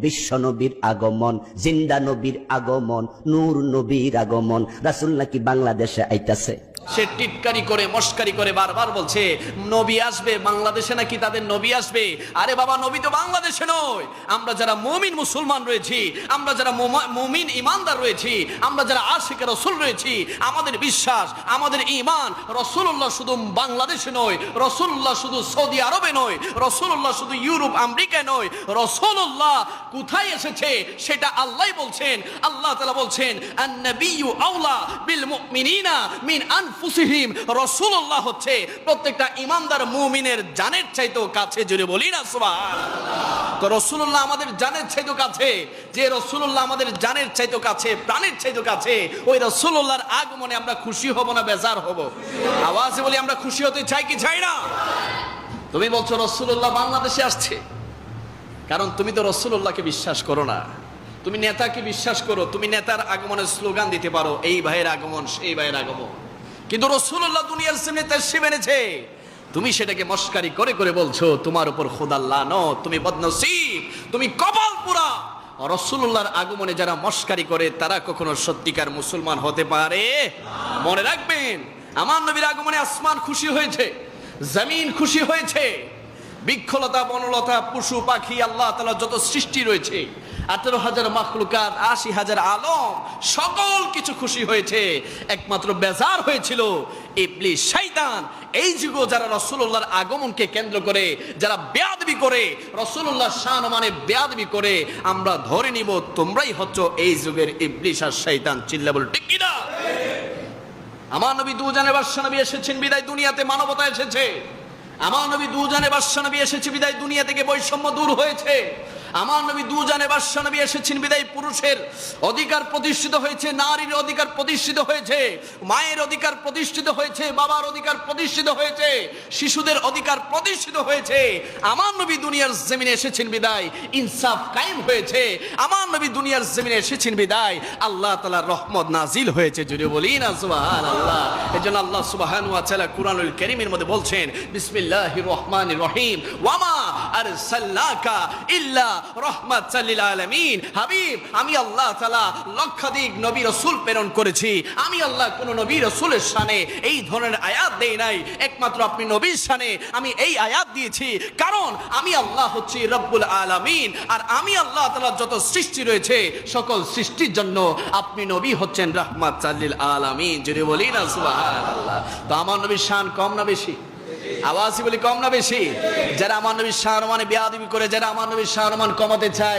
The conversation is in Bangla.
বিশ্ব নবীর আগমন, জিন্দা নবীর আগমন, নূর নবীর আগমন। রাসূল নাকি বাংলাদেশে আইতাছে। সে টিটকারি করে মস্কারি করে বারবার বলছে নবী আসবে বাংলাদেশে, নাকি তাদের নবী আসবে। আরে বাবা, নবী তো বাংলাদেশে নয়। আমরা যারা মুমিন মুসলমান রয়েছি, আমরা যারা মুমিন ইমানদার রয়েছি, আমরা যারা আশিকে রাসূল রয়েছি, আমাদের বিশ্বাস, আমাদের ঈমান, রাসূলুল্লাহ শুধু বাংলাদেশে নয়, রাসূলুল্লাহ শুধু সৌদি আরবে নয়, রাসূলুল্লাহ শুধু ইউরোপ আমেরিকায় নয়, রাসূলুল্লাহ কোথায় এসেছে সেটা আল্লাহই বলছেন। আল্লাহ তাআলা বলছেন আন-নাবিয়্যু আওলা বিল মুমিনিনা মিন আনফুসিহিম। রাসূলুল্লাহ হচ্ছে প্রত্যেকটা ঈমানদার মুমিনের জানের চাইতেও কাছে। জোরে বলি না সুবহানাল্লাহ। তো রাসূলুল্লাহ আমাদের জানের চাইতেও কাছে। যে রাসূলুল্লাহ আমাদের জানের চাইতেও কাছে, প্রাণের চাইতেও কাছে, ওই রাসূলুল্লাহর আগমনে আমরা খুশি হব না বেজার হব? আওয়াজে বলি আমরা খুশি হতে চাই কি চাই না? তুমি বলছো রাসূলুল্লাহ বাংলাদেশে আসছে, কারণ তুমি তো রাসূলুল্লাহকে বিশ্বাস করো না। তুমি নেতাকে বিশ্বাস করো, তুমি নেতার আগমনের স্লোগান দিতে পারো, এই ভাইয়ের আগমন, সেই ভাইয়ের আগমন, কিন্তু রাসূলুল্লাহ দুনিয়ার সামনে তাশরীফ এনেছে, তুমি সেটাকে মস্কারি করে করে বলছো তোমার উপর খোদার লানত, তুমি বদনসিব, তুমি কপাল পোড়া। রাসূলুল্লাহর আগমনে যারা মস্কারি করে তারা কখনো সত্যিকার মুসলমান হতে পারে? মনে রাখবেন, আমার নবীর আগমনে আসমান খুশি হয়েছে, জমিন খুশি হয়েছে, বৃক্ষলতা বনলতা পশু পাখি আল্লাহ তাআলা যত সৃষ্টি রয়েছে, 18,000 মাখলুকাত, 80,000 আলম, সকল কিছু খুশি হয়েছে। একমাত্র বেজার হয়েছিল ইবলিস শয়তান। এই যুগে যারা রাসূলুল্লাহর আগমনকে কেন্দ্র করে যারা বেয়াদবি করে, রাসূলুল্লাহর শান-ও-মানে বেয়াদবি করে, আমরা ধরে নিব তোমরাই হচ্ছ এই যুগের ইবলিস আর শয়তান। চিল্লা বল ঠিক কি না? আমার নবী দুজানের বাদশা নবী এসেছেন বিদায় দুনিয়াতে মানবতা এসেছে। আমার নবী দুজানের বাদশা নবী এসেছে বিদায় দুনিয়া থেকে বৈষম্য দূর হয়েছে। আমার নবী দুজানের বাদশা নবী এসেছেন বিদায় পুরুষের অধিকার প্রতিষ্ঠিত হয়েছে, নারীর অধিকার প্রতিষ্ঠিত হয়েছে, মায়ের অধিকার প্রতিষ্ঠিত হয়েছে, বাবার অধিকার প্রতিষ্ঠিত হয়েছে, শিশুদের অধিকার প্রতিষ্ঠিত হয়েছে। আমার নবী দুনিয়ার জমিনে এসেছেন বিদায় ইনসাফ কায়েম হয়েছে। আমার নবী দুনিয়ার জমিনে এসেছেন বিদায় আল্লাহ তাআলার রহমত নাজিল হয়েছে। জুড়ে বলি না সুবহানাল্লাহ। এজন্য আল্লাহ সুবহানাহু ওয়া তাআলা কুরআনুল কারীমের মধ্যে বলছেন বিসমিল্লাহির রহমানির রহিম, ওয়ামা আরসালনাকা ইল্লা রাহমাতাল লিল আলামিন। হাবিব, আমি আল্লাহ তাআলা লক্ষাধিক নবী রাসূল প্রেরণ করেছি। আমি আল্লাহ কোন নবী রাসূলের শানে এই ধরনের আয়াত দেই নাই, একমাত্র আপনি নবীর শানে আমি এই আয়াত দিয়েছি, কারণ আমি আল্লাহ হচ্ছি রব্বুল আলামিন। আর আমি আল্লাহ তাআলা যত সৃষ্টি রয়েছে সকল সৃষ্টির জন্য আপনি নবী হচ্ছেন রাহমাতাল লিল আলামিন। জোরে বলি না সুবহানাল্লাহ। তো আমার নবীর শান কম না বেশি? আওয়াজে বলি কম না বেশি? যারা আমার নবীর শান-ও-মানে বেয়াদবি করে, যারা আমার নবীর শান-ও-মান কমাতে চায়,